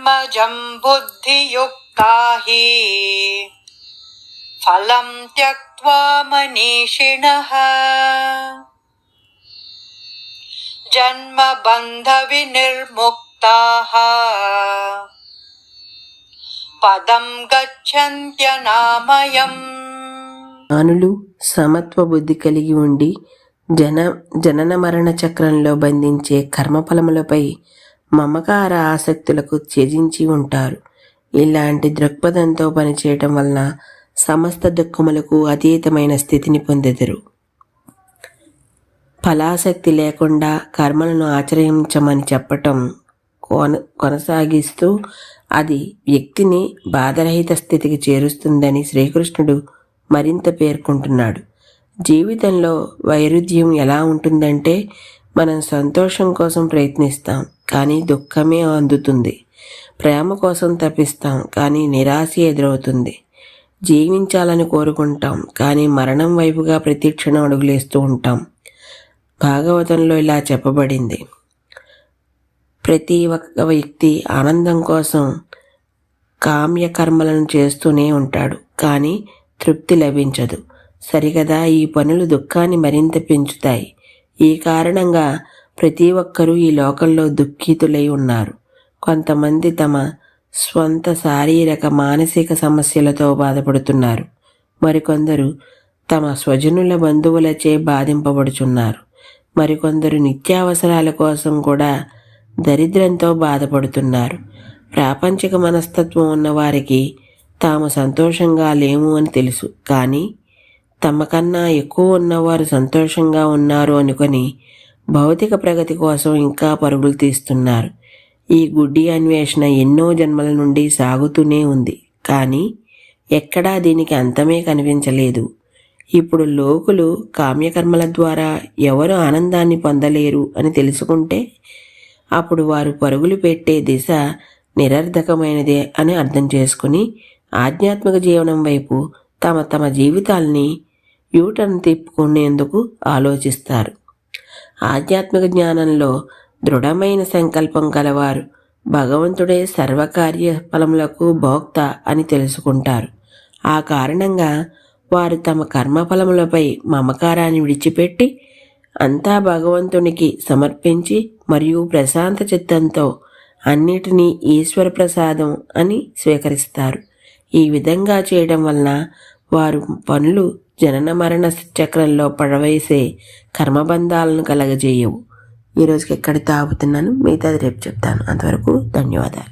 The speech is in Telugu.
కర్మజం బుద్ధియుక్తా హి ఫలం త్యక్త్వా మనీషిణః జన్మబంధ వినిర్ముక్తాః పదం గచ్చంత్యనామయం. జ్ఞానులు సమత్వ బుద్ధి కలిగి ఉండి జనన మరణ చక్రంలో బంధించే కర్మఫలములపై మమకార ఆసక్తులకు త్యజించి ఉంటారు. ఇలాంటి దృక్పథంతో పనిచేయటం వలన సమస్త దుఃఖములకు అతీతమైన స్థితిని పొందెదరు. ఫలాసక్తి లేకుండా కర్మలను ఆచరించమని చెప్పటం కొనసాగిస్తూ అది వ్యక్తిని బాధరహిత స్థితికి చేరుస్తుందని శ్రీకృష్ణుడు మరింత పేర్కొంటున్నాడు. జీవితంలో వైరుధ్యం ఎలా ఉంటుందంటే, మనం సంతోషం కోసం ప్రయత్నిస్తాం కానీ దుఃఖమే అందుతుంది. ప్రేమ కోసం తప్పిస్తాం కానీ నిరాశ ఎదురవుతుంది. జీవించాలని కోరుకుంటాం కానీ మరణం వైపుగా ప్రతిక్షణం అడుగులేస్తూ ఉంటాం. భాగవతంలో ఇలా చెప్పబడింది: ప్రతి ఒక్క వ్యక్తి ఆనందం కోసం కామ్యకర్మలను చేస్తూనే ఉంటాడు కానీ తృప్తి లభించదు. సరికదా ఈ పనులు దుఃఖాన్ని మరింత పెంచుతాయి. ఈ కారణంగా ప్రతి ఒక్కరూ ఈ లోకంలో దుఃఖితులై ఉన్నారు. కొంతమంది తమ స్వంత శారీరక మానసిక సమస్యలతో బాధపడుతున్నారు. మరికొందరు తమ స్వజనుల బంధువులచే బాధింపబడుచున్నారు. మరికొందరు నిత్యావసరాల కోసం కూడా దరిద్రంతో బాధపడుతున్నారు. ప్రాపంచిక మనస్తత్వం ఉన్నవారికి తాము సంతోషంగా లేము అని తెలుసు కానీ తమ కన్నా ఎక్కువ ఉన్నవారు సంతోషంగా ఉన్నారు అనుకొని భౌతిక ప్రగతి కోసం ఇంకా పరుగులు తీస్తున్నారు. ఈ గుడ్డి అన్వేషణ ఎన్నో జన్మల నుండి సాగుతూనే ఉంది కానీ ఎక్కడా దీనికి అంతమే కనిపించలేదు. ఇప్పుడు లోకులు కామ్యకర్మల ద్వారా ఎవరు ఆనందాన్ని పొందలేరు అని తెలుసుకుంటే అప్పుడు వారు పరుగులు పెట్టే దిశ నిరర్ధకమైనదే అని అర్థం చేసుకుని ఆధ్యాత్మిక జీవనం వైపు తమ జీవితాల్ని యూటర్న్ తిప్పుకునేందుకు ఆలోచిస్తారు. ఆధ్యాత్మిక జ్ఞానంలో దృఢమైన సంకల్పం కలవారు భగవంతుడే సర్వకార్య ఫలములకు భోక్త అని తెలుసుకుంటారు. ఆ కారణంగా వారు తమ కర్మఫలములపై మమకారాన్ని విడిచిపెట్టి అంతా భగవంతునికి సమర్పించి మరియు ప్రశాంత చిత్తంతో అన్నిటినీ ఈశ్వర ప్రసాదం అని స్వీకరిస్తారు. ఈ విధంగా చేయడం వలన వారు పనులు జనన మరణ చక్రంలో పడవేసే కర్మబంధాలను కలగజేయవు. ఈరోజుకి ఎక్కడితో ఆపుతున్నాను, మిగతాది రేపు చెప్తాను. అంతవరకు ధన్యవాదాలు.